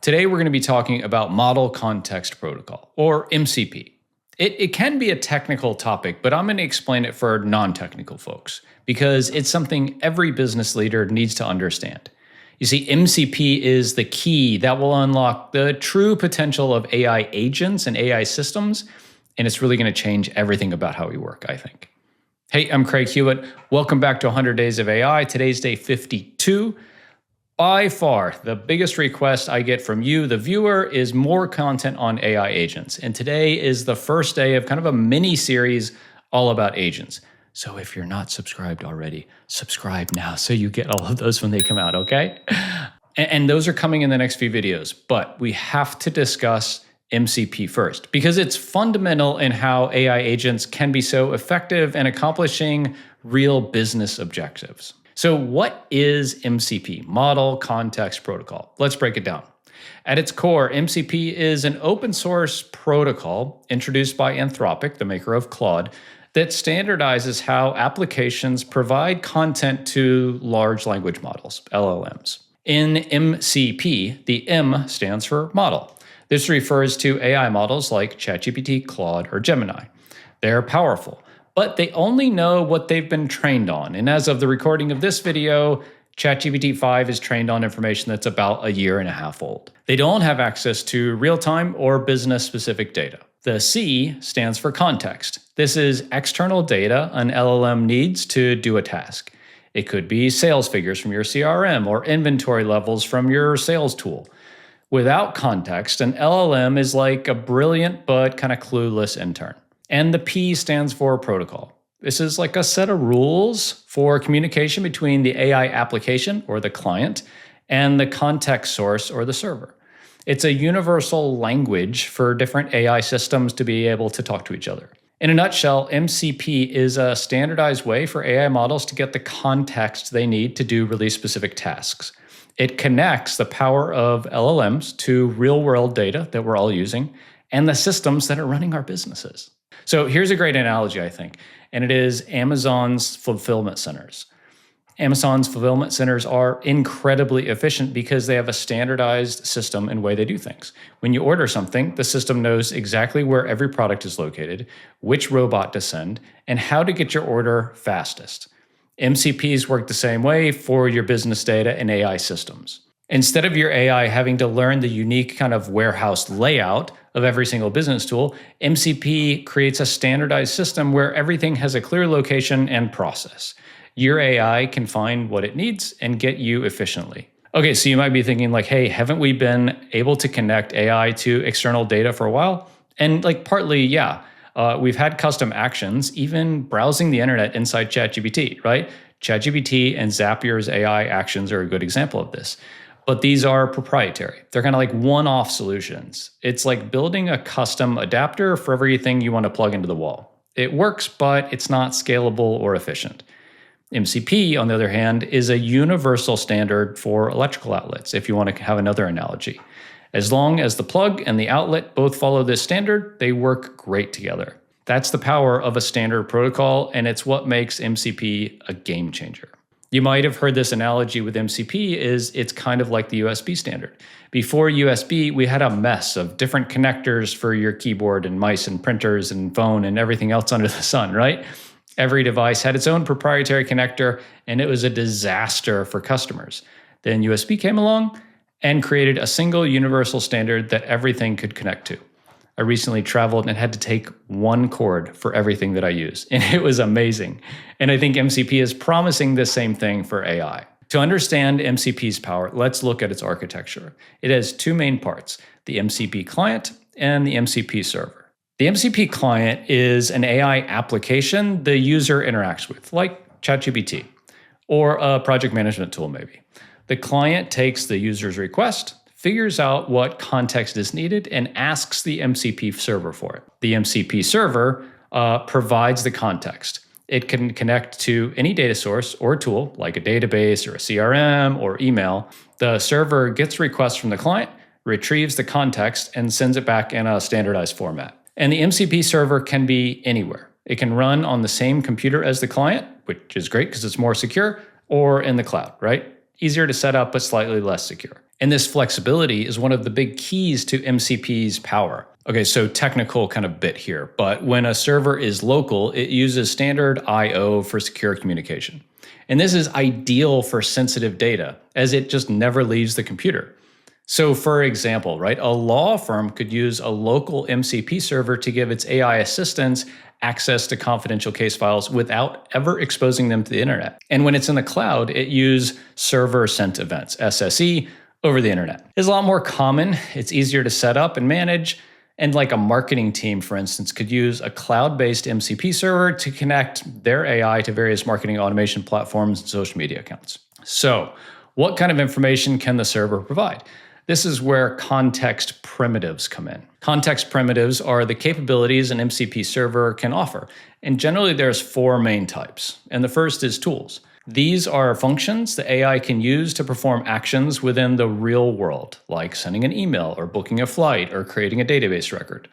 Today, we're going to be talking about Model Context Protocol, or MCP. It can be a technical topic, but I'm going to explain it for non-technical folks because it's something every business leader needs to understand. You see, MCP is the key that will unlock the true potential of AI agents and AI systems, and it's really going to change everything about how we work, I think. Hey, I'm Craig Hewitt. Welcome back to 100 Days of AI. Today's day 52. By far, the biggest request I get from you, the viewer, is more content on AI agents. And today is the first day of kind of a mini series all about agents. So if you're not subscribed already, subscribe now so you get all of those when they come out, okay? And those are coming in the next few videos. But we have to discuss MCP first because it's fundamental in how AI agents can be so effective in accomplishing real business objectives. So what is MCP, Model Context Protocol? Let's break it down. At its core, MCP is an open source protocol introduced by Anthropic, the maker of Claude, that standardizes how applications provide content to large language models, LLMs. In MCP, the M stands for model. This refers to AI models like ChatGPT, Claude, or Gemini. They're powerful, but they only know what they've been trained on. And as of the recording of this video, ChatGPT 5 is trained on information that's about a year and a half old. They don't have access to real-time or business-specific data. The C stands for context. This is external data an LLM needs to do a task. It could be sales figures from your CRM or inventory levels from your sales tool. Without context, an LLM is like a brilliant but kind of clueless intern. And the P stands for protocol. This is like a set of rules for communication between the AI application, or the client, and the context source, or the server. It's a universal language for different AI systems to be able to talk to each other. In a nutshell, MCP is a standardized way for AI models to get the context they need to do really specific tasks. It connects the power of LLMs to real-world data that we're all using and the systems that are running our businesses. So here's a great analogy, I think, and it is Amazon's fulfillment centers. Amazon's fulfillment centers are incredibly efficient because they have a standardized system and way they do things. When you order something, the system knows exactly where every product is located, which robot to send, and how to get your order fastest. MCPs work the same way for your business data and AI systems. Instead of your AI having to learn the unique kind of warehouse layout of every single business tool, MCP creates a standardized system where everything has a clear location and process. Your AI can find what it needs and get you efficiently. Okay, so you might be thinking like, hey, haven't we been able to connect AI to external data for a while? And like partly, yeah. We've had custom actions, even browsing the internet inside ChatGPT, right? ChatGPT and Zapier's AI actions are a good example of this. But these are proprietary. They're kind of like one-off solutions. It's like building a custom adapter for everything you want to plug into the wall. It works, but it's not scalable or efficient. MCP, on the other hand, is a universal standard for electrical outlets, if you want to have another analogy. As long as the plug and the outlet both follow this standard, they work great together. That's the power of a standard protocol, and it's what makes MCP a game changer. You might have heard this analogy with MCP is it's kind of like the USB standard. Before USB, we had a mess of different connectors for your keyboard and mice and printers and phone and everything else under the sun, right? Every device had its own proprietary connector, and it was a disaster for customers. Then USB came along and created a single universal standard that everything could connect to. I recently traveled and had to take one cord for everything that I use, and it was amazing. And I think MCP is promising the same thing for AI. To understand MCP's power, let's look at its architecture. It has two main parts, the MCP client and the MCP server. The MCP client is an AI application the user interacts with, like ChatGPT, or a project management tool maybe. The client takes the user's request, figures out what context is needed, and asks the MCP server for it. The MCP server provides the context. It can connect to any data source or tool, like a database or a CRM or email. The server gets requests from the client, retrieves the context, and sends it back in a standardized format. And the MCP server can be anywhere. It can run on the same computer as the client, which is great because it's more secure, or in the cloud, right? Easier to set up, but slightly less secure. And this flexibility is one of the big keys to MCP's power. Okay, so technical kind of bit here, but when a server is local, it uses standard I/O for secure communication. And this is ideal for sensitive data, as it just never leaves the computer. So for example, right, a law firm could use a local MCP server to give its AI assistants access to confidential case files without ever exposing them to the internet. And when it's in the cloud, it uses server sent events, SSE, over the internet. It's a lot more common, it's easier to set up and manage, and like a marketing team, for instance, could use a cloud-based MCP server to connect their AI to various marketing automation platforms and social media accounts. So, what kind of information can the server provide? This is where context primitives come in. Context primitives are the capabilities an MCP server can offer. And generally there's 4 main types. And the first is tools. These are functions the AI can use to perform actions within the real world, like sending an email or booking a flight or creating a database record.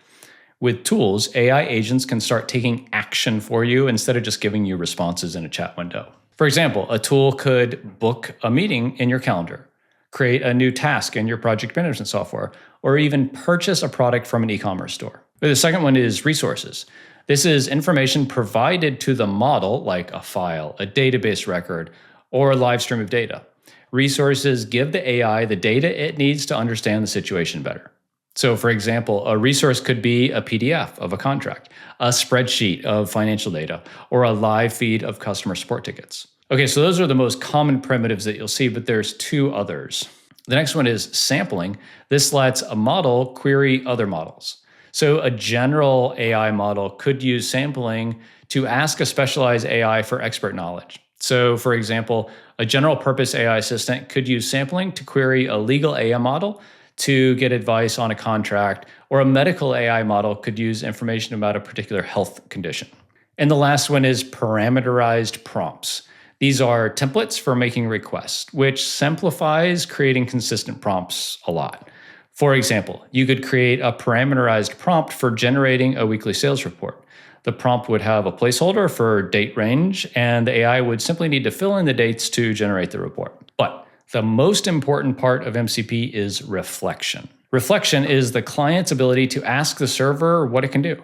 With tools, AI agents can start taking action for you instead of just giving you responses in a chat window. For example, a tool could book a meeting in your calendar, create a new task in your project management software, or even purchase a product from an e-commerce store. The second one is resources. This is information provided to the model, like a file, a database record, or a live stream of data. Resources give the AI the data it needs to understand the situation better. So for example, a resource could be a PDF of a contract, a spreadsheet of financial data, or a live feed of customer support tickets. Okay, so those are the most common primitives that you'll see, but there's 2 others. The next one is sampling. This lets a model query other models. So a general AI model could use sampling to ask a specialized AI for expert knowledge. So for example, a general purpose AI assistant could use sampling to query a legal AI model to get advice on a contract, or a medical AI model could use information about a particular health condition. And the last one is parameterized prompts. These are templates for making requests, which simplifies creating consistent prompts a lot. For example, you could create a parameterized prompt for generating a weekly sales report. The prompt would have a placeholder for date range, and the AI would simply need to fill in the dates to generate the report. But the most important part of MCP is reflection. Reflection is the client's ability to ask the server what it can do.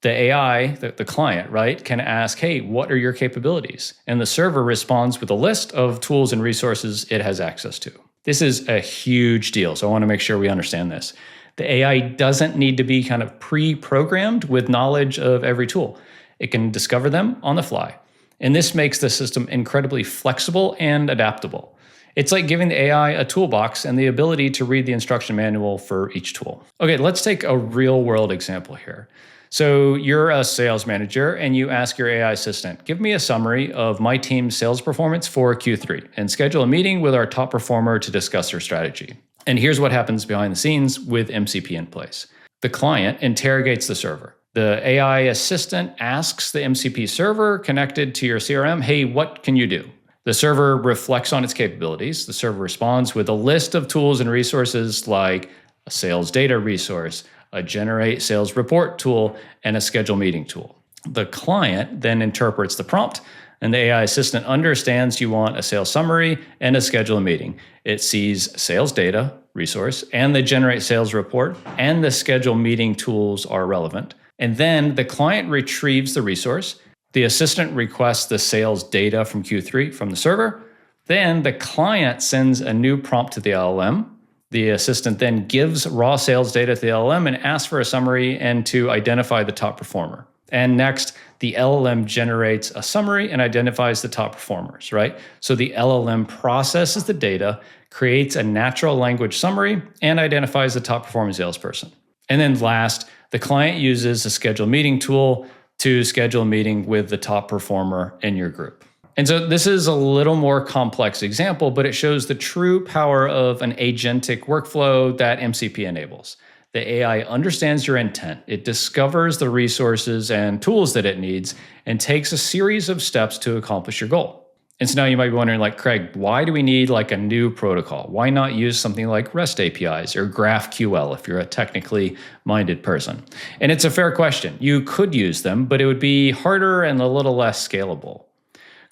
The AI, the client, right, can ask, hey, what are your capabilities? And the server responds with a list of tools and resources it has access to. This is a huge deal, so I want to make sure we understand this. The AI doesn't need to be kind of pre-programmed with knowledge of every tool. It can discover them on the fly. And this makes the system incredibly flexible and adaptable. It's like giving the AI a toolbox and the ability to read the instruction manual for each tool. Okay, let's take a real-world example here. So you're a sales manager and you ask your AI assistant, give me a summary of my team's sales performance for Q3 and schedule a meeting with our top performer to discuss their strategy. And here's what happens behind the scenes with MCP in place. The client interrogates the server. The AI assistant asks the MCP server connected to your CRM, hey, what can you do? The server reflects on its capabilities. The server responds with a list of tools and resources like a sales data resource, a generate sales report tool, and a schedule meeting tool. The client then interprets the prompt, and the AI assistant understands you want a sales summary and a schedule meeting. It sees sales data resource and the generate sales report and the schedule meeting tools are relevant. And then the client retrieves the resource. The assistant requests the sales data from Q3 from the server. Then the client sends a new prompt to the LLM. The assistant then gives raw sales data to the LLM and asks for a summary and to identify the top performer. And next, the LLM generates a summary and identifies the top performers, right? So the LLM processes the data, creates a natural language summary, and identifies the top performing salesperson. And then last, the client uses a schedule meeting tool to schedule a meeting with the top performer in your group. And so this is a little more complex example, but it shows the true power of an agentic workflow that MCP enables. The AI understands your intent. It discovers the resources and tools that it needs and takes a series of steps to accomplish your goal. And so now you might be wondering, like, Craig, why do we need like a new protocol? Why not use something like REST APIs or GraphQL if you're a technically minded person? And it's a fair question. You could use them, but it would be harder and a little less scalable.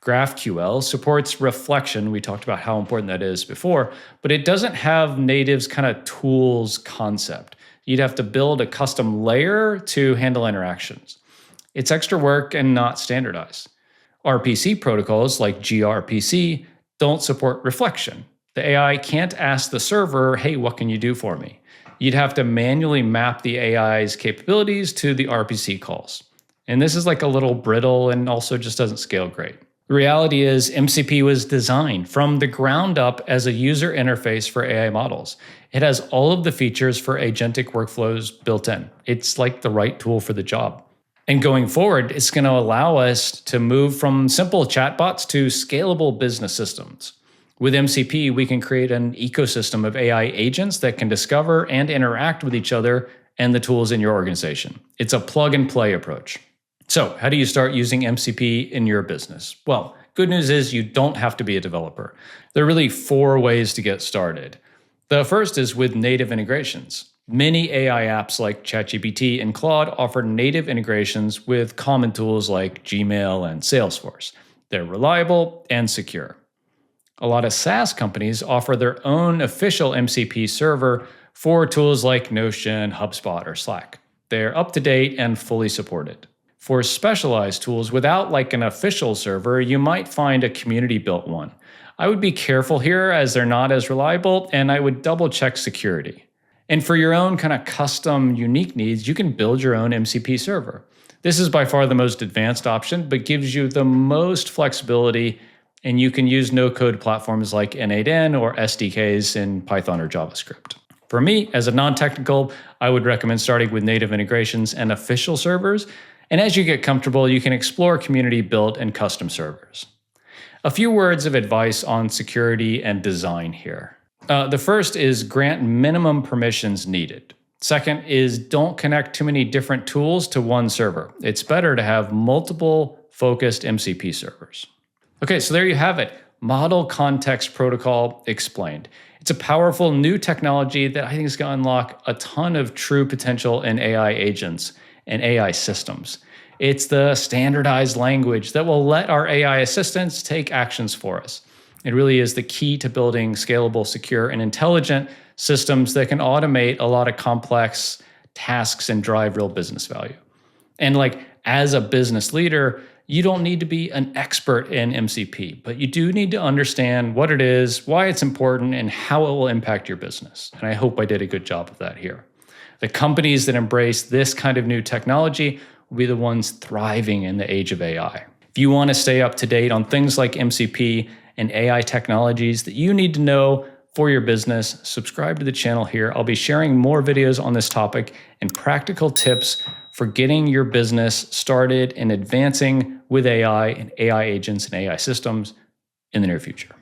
GraphQL supports reflection. We talked about how important that is before, but it doesn't have native's kind of tools concept. You'd have to build a custom layer to handle interactions. It's extra work and not standardized. RPC protocols like gRPC don't support reflection. The AI can't ask the server, hey, what can you do for me? You'd have to manually map the AI's capabilities to the RPC calls. And this is like a little brittle and also just doesn't scale great. The reality is MCP was designed from the ground up as a user interface for AI models. It has all of the features for agentic workflows built in. It's like the right tool for the job. And going forward, it's going to allow us to move from simple chatbots to scalable business systems. With MCP, we can create an ecosystem of AI agents that can discover and interact with each other and the tools in your organization. It's a plug and play approach. So, how do you start using MCP in your business? Well, good news is you don't have to be a developer. There are really 4 ways to get started. The first is with native integrations. Many AI apps like ChatGPT and Claude offer native integrations with common tools like Gmail and Salesforce. They're reliable and secure. A lot of SaaS companies offer their own official MCP server for tools like Notion, HubSpot, or Slack. They're up to date and fully supported. For specialized tools without like an official server, you might find a community-built one. I would be careful here as they're not as reliable, and I would double-check security. And for your own kind of custom, unique needs, you can build your own MCP server. This is by far the most advanced option, but gives you the most flexibility, and you can use no-code platforms like N8N or SDKs in Python or JavaScript. For me, as a non-technical, I would recommend starting with native integrations and official servers. And as you get comfortable, you can explore community-built and custom servers. A few words of advice on security and design here. The first is grant minimum permissions needed. Second is don't connect too many different tools to one server. It's better to have multiple focused MCP servers. Okay, so there you have it. Model Context Protocol explained. It's a powerful new technology that I think is going to unlock a ton of true potential in AI agents and AI systems. It's the standardized language that will let our AI assistants take actions for us. It really is the key to building scalable, secure, and intelligent systems that can automate a lot of complex tasks and drive real business value. And like as a business leader, you don't need to be an expert in MCP, but you do need to understand what it is, why it's important, and how it will impact your business. And I hope I did a good job of that here. The companies that embrace this kind of new technology will be the ones thriving in the age of AI. If you want to stay up to date on things like MCP and AI technologies that you need to know for your business, subscribe to the channel here. I'll be sharing more videos on this topic and practical tips for getting your business started and advancing with AI and AI agents and AI systems in the near future.